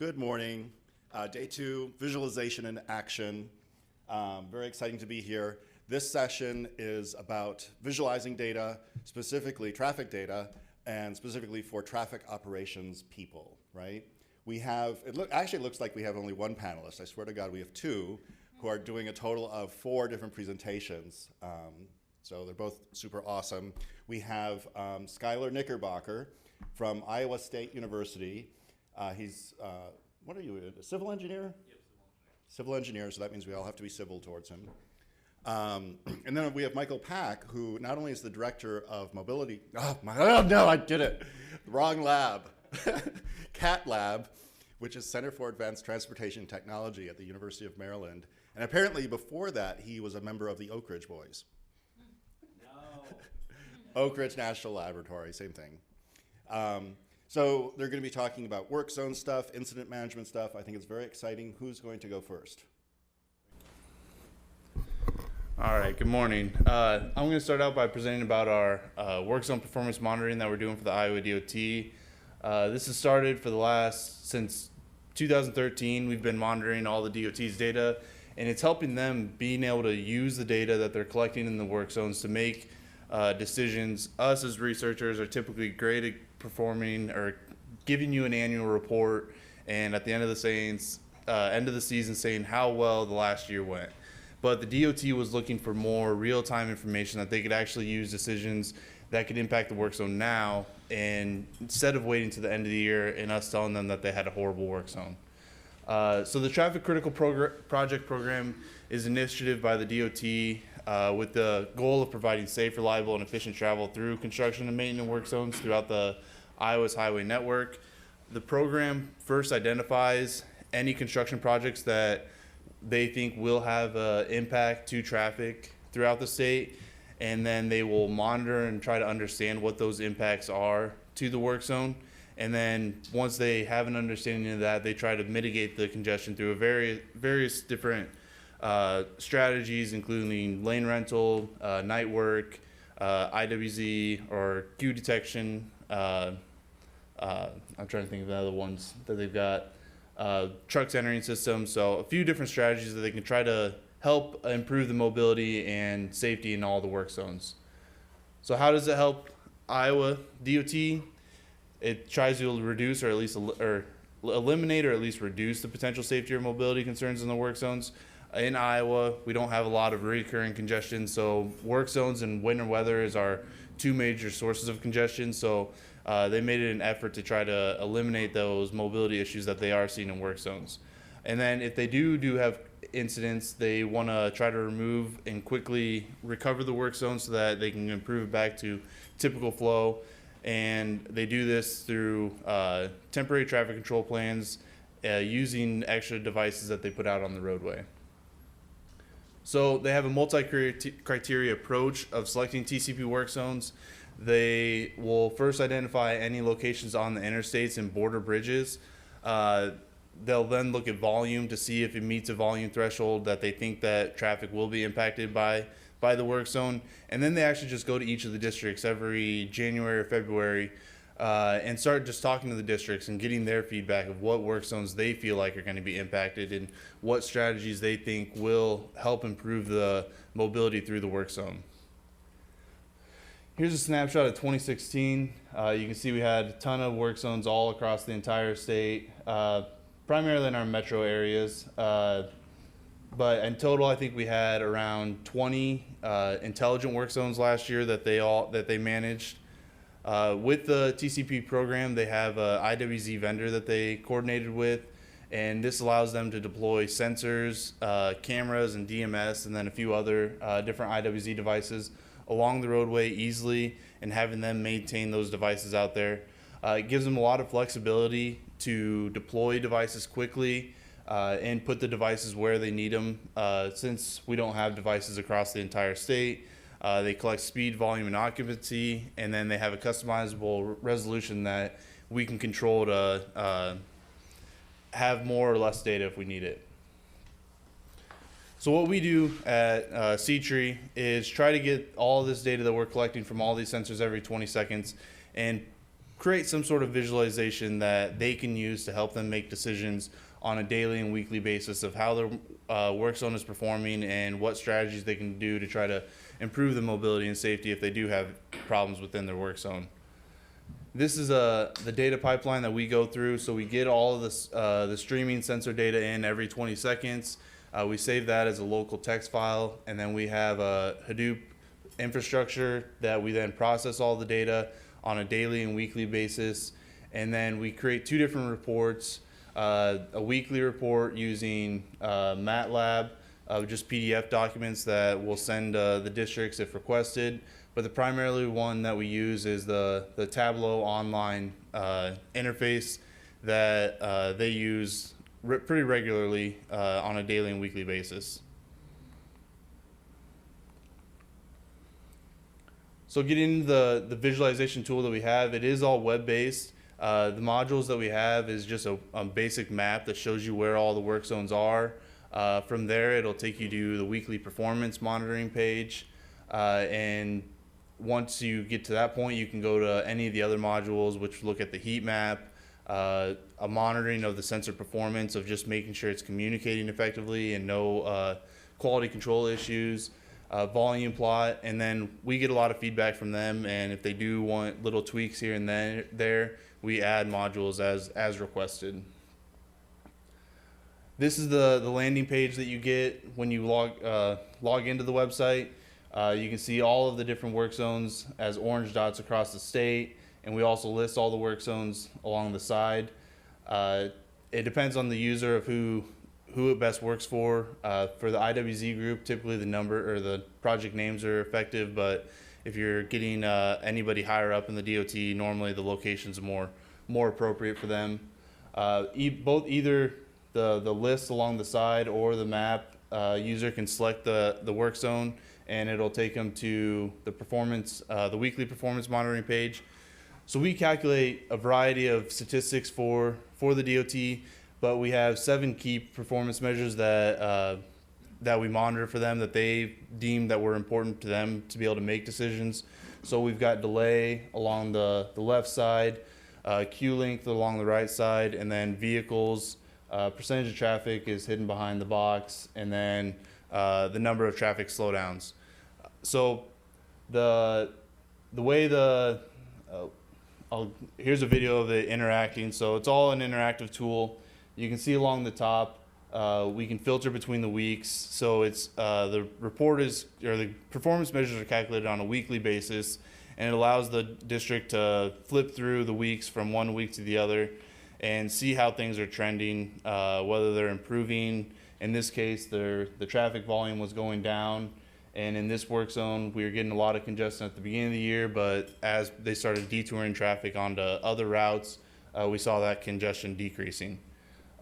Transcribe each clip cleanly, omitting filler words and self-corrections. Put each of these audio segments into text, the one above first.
Good morning. Day 2, visualization in action. Very exciting to be here. This session is about visualizing data, specifically traffic data, and specifically for traffic operations people, right? We have, actually looks like we have only one panelist. I swear to God, we have two who are doing a total of 4 different presentations. So they're both super awesome. We have Skylar Knickerbocker from Iowa State University. He's, what are you, a civil engineer? Yep, civil engineer, so that means we all have to be civil towards him. And then we have Michael Pack, who not only is the director of mobility, oh no, I did it, wrong lab, CAT Lab, which is Center for Advanced Transportation Technology at the University of Maryland. And apparently before that, he was a member of the Oak Ridge Boys. No. Oak Ridge National Laboratory, same thing. So they're going to be talking about work zone stuff, incident management stuff. I think it's very exciting. Who's going to go first? All right, good morning. I'm going to start out by presenting about our work zone performance monitoring that we're doing for the Iowa DOT. This has started since 2013. We've been monitoring all the DOT's data, and it's helping them being able to use the data that they're collecting in the work zones to make decisions. Us as researchers are typically great at performing or giving you an annual report, and at the end of the season saying how well the last year went. But the DOT was looking for more real-time information that they could actually use decisions that could impact the work zone now, and instead of waiting to the end of the year and us telling them that they had a horrible work zone. So the Traffic Critical Project Program is an initiative by the DOT with the goal of providing safe, reliable, and efficient travel through construction and maintenance work zones throughout the Iowa's highway network. The program first identifies any construction projects that they think will have an impact to traffic throughout the state, and then they will monitor and try to understand what those impacts are to the work zone. And then once they have an understanding of that, they try to mitigate the congestion through various different strategies, including lane rental, night work, IWZ, or queue detection. I'm trying to think of the other ones that they've got. Trucks entering systems, so a few different strategies that they can try to help improve the mobility and safety in all the work zones. So how does it help Iowa DOT? It tries to reduce or at least eliminate or at least reduce the potential safety or mobility concerns in the work zones. In Iowa, we don't have a lot of recurring congestion, so work zones and winter weather is our 2 major sources of congestion. So they made it an effort to try to eliminate those mobility issues that they are seeing in work zones. And then if they do have incidents, they want to try to remove and quickly recover the work zone so that they can improve it back to typical flow. And they do this through temporary traffic control plans using extra devices that they put out on the roadway. So they have a multi-criteria approach of selecting TCP work zones. They will first identify any locations on the interstates and border bridges. They'll then look at volume to see if it meets a volume threshold that they think that traffic will be impacted by the work zone. And then they actually just go to each of the districts every January or February and start just talking to the districts and getting their feedback of what work zones they feel like are going to be impacted and what strategies they think will help improve the mobility through the work zone. Here's a snapshot of 2016. You can see we had a ton of work zones all across the entire state, primarily in our metro areas. But in total, I think we had around 20 intelligent work zones last year that they managed. With the TCP program, they have a IWZ vendor that they coordinated with, and this allows them to deploy sensors, cameras, and DMS, and then a few other different IWZ devices along the roadway easily, and having them maintain those devices out there. It gives them a lot of flexibility to deploy devices quickly and put the devices where they need them. Since we don't have devices across the entire state, they collect speed, volume, and occupancy, and then they have a customizable resolution that we can control to have more or less data if we need it. So what we do at C-Tree is try to get all this data that we're collecting from all these sensors every 20 seconds and create some sort of visualization that they can use to help them make decisions on a daily and weekly basis of how their work zone is performing and what strategies they can do to try to improve the mobility and safety if they do have problems within their work zone. This is the data pipeline that we go through. So we get all of this, the streaming sensor data in every 20 seconds. We save that as a local text file, and then we have a Hadoop infrastructure that we then process all the data on a daily and weekly basis. And then we create two different reports, a weekly report using MATLAB, just PDF documents that we'll send the districts if requested. But the primarily one that we use is the Tableau online interface that they use pretty regularly on a daily and weekly basis. So getting into the visualization tool that we have, it is all web-based. The modules that we have is just a basic map that shows you where all the work zones are. From there, it'll take you to the weekly performance monitoring page. And once you get to that point, you can go to any of the other modules, which look at the heat map, a monitoring of the sensor performance of just making sure it's communicating effectively and no quality control issues, volume plot, and then we get a lot of feedback from them, and if they do want little tweaks here and there, we add modules as requested. This is the landing page that you get when you log into the website. You can see all of the different work zones as orange dots across the state, and we also list all the work zones along the side. It depends on the user of who it best works for. For the IWZ group, typically the number or the project names are effective, but if you're getting anybody higher up in the DOT, normally the locations are more appropriate for them. Either the list along the side or the map, user can select the work zone, and it'll take them to the performance, the weekly performance monitoring page. So we calculate a variety of statistics for the DOT, but we have 7 key performance measures that we monitor for them that they deem that were important to them to be able to make decisions. So we've got delay along the left side, queue length along the right side, and then vehicles, percentage of traffic is hidden behind the box, and then the number of traffic slowdowns. So the way here's a video of it interacting. So it's all an interactive tool. You can see along the top, we can filter between the weeks. So it's the performance measures are calculated on a weekly basis, and it allows the district to flip through the weeks from one week to the other and see how things are trending, whether they're improving. In this case, the traffic volume was going down, and in this work zone, we were getting a lot of congestion at the beginning of the year, but as they started detouring traffic onto other routes, we saw that congestion decreasing.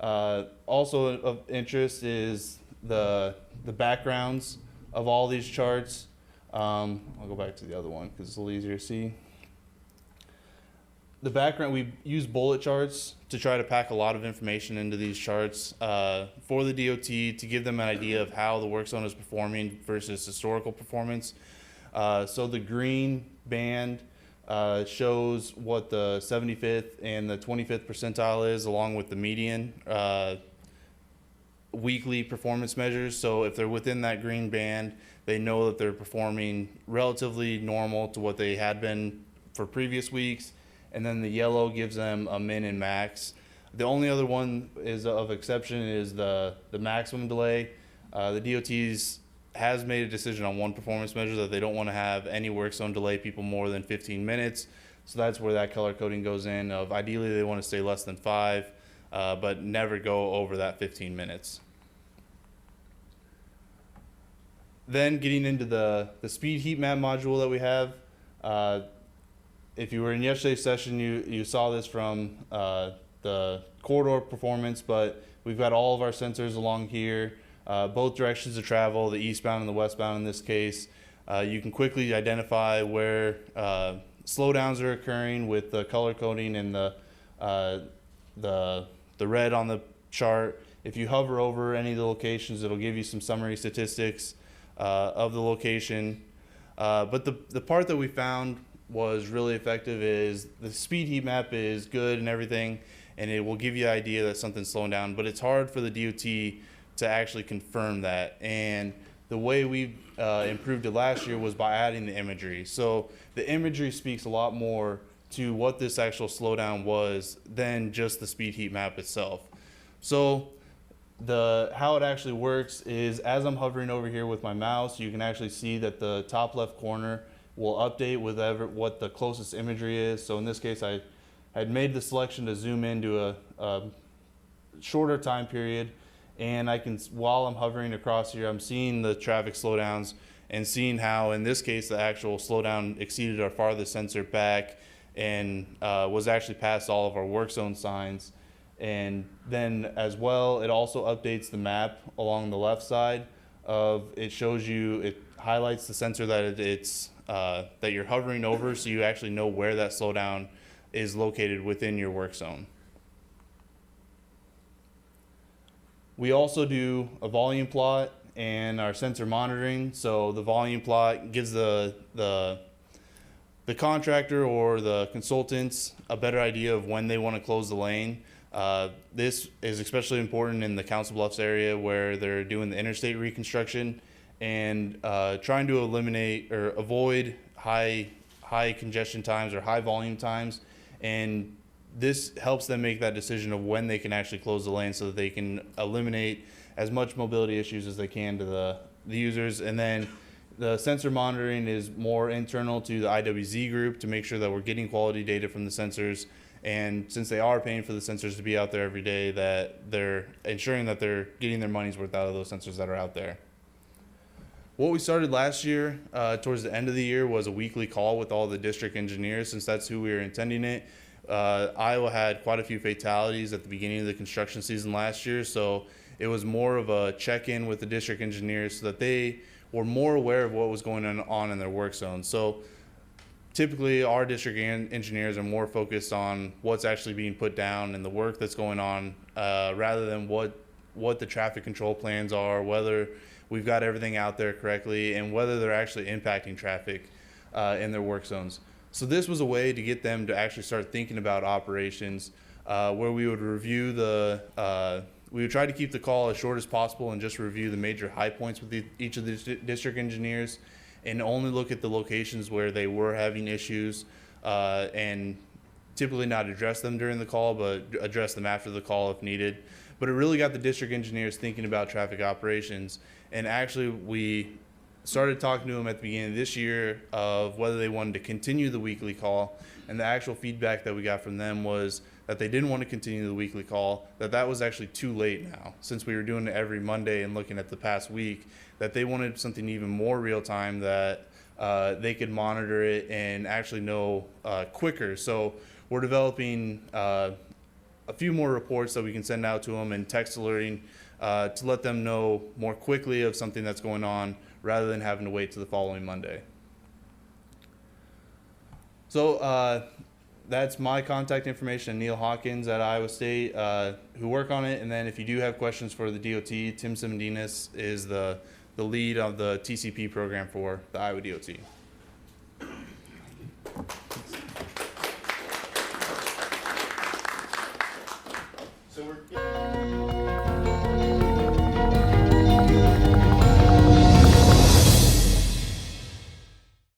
Also of interest is the backgrounds of all these charts. I'll go back to the other one because it's a little easier to see. The background, we use bullet charts to try to pack a lot of information into these charts for the DOT to give them an idea of how the work zone is performing versus historical performance. So the green band shows what the 75th and the 25th percentile is, along with the median weekly performance measures. So if they're within that green band, they know that they're performing relatively normal to what they had been for previous weeks. And then the yellow gives them a min and max. The only other one is of exception is the maximum delay. The DOT's has made a decision on one performance measure that they don't want to have any work zone delay people more than 15 minutes. So that's where that color coding goes in of ideally they want to stay less than 5, but never go over that 15 minutes. Then getting into the speed heat map module that we have. If you were in yesterday's session, you saw this from the corridor performance, but we've got all of our sensors along here, both directions of travel, the eastbound and the westbound in this case. You can quickly identify where slowdowns are occurring with the color coding and the red on the chart. If you hover over any of the locations, it'll give you some summary statistics of the location. But the part that we found was really effective is the speed heat map is good and everything, and it will give you the idea that something's slowing down, but it's hard for the DOT to actually confirm that. And the way we improved it last year was by adding the imagery. So the imagery speaks a lot more to what this actual slowdown was than just the speed heat map itself. So how it actually works is, as I'm hovering over here with my mouse, you can actually see that the top left corner will update with what the closest imagery is. So in this case, I had made the selection to zoom into a shorter time period, and I can, while I'm hovering across here, I'm seeing the traffic slowdowns and seeing how, in this case, the actual slowdown exceeded our farthest sensor back and was actually past all of our work zone signs. And then as well, it also updates the map along the left side of, it shows you, it highlights the sensor that that you're hovering over, so you actually know where that slowdown is located within your work zone. We also do a volume plot and our sensor monitoring. So the volume plot gives the contractor or the consultants a better idea of when they want to close the lane. This is especially important in the Council Bluffs area where they're doing the interstate reconstruction and trying to eliminate or avoid high congestion times or high volume times. And this helps them make that decision of when they can actually close the lane so that they can eliminate as much mobility issues as they can to the users. And then the sensor monitoring is more internal to the IWZ group to make sure that we're getting quality data from the sensors. And since they are paying for the sensors to be out there every day, that they're ensuring that they're getting their money's worth out of those sensors that are out there. What we started last year, towards the end of the year, was a weekly call with all the district engineers, since that's who we were intending it. Iowa had quite a few fatalities at the beginning of the construction season last year, so it was more of a check-in with the district engineers so that they were more aware of what was going on in their work zone. So typically our district engineers are more focused on what's actually being put down and the work that's going on, rather than what the traffic control plans are, whether we've got everything out there correctly, and whether they're actually impacting traffic in their work zones. So this was a way to get them to actually start thinking about operations, where we would review we would try to keep the call as short as possible and just review the major high points with each of the district engineers, and only look at the locations where they were having issues, and typically not address them during the call, but address them after the call if needed. But it really got the district engineers thinking about traffic operations. And actually, we started talking to them at the beginning of this year of whether they wanted to continue the weekly call. And the actual feedback that we got from them was that they didn't want to continue the weekly call, that was actually too late now, since we were doing it every Monday and looking at the past week, that they wanted something even more real time, that they could monitor it and actually know quicker. So we're developing a few more reports that we can send out to them and text alerting to let them know more quickly of something that's going on, rather than having to wait to the following Monday. So that's my contact information, Neil Hawkins at Iowa State, who work on it. And then if you do have questions for the DOT, Tim Simondinas is the lead of the TCP program for the Iowa DOT.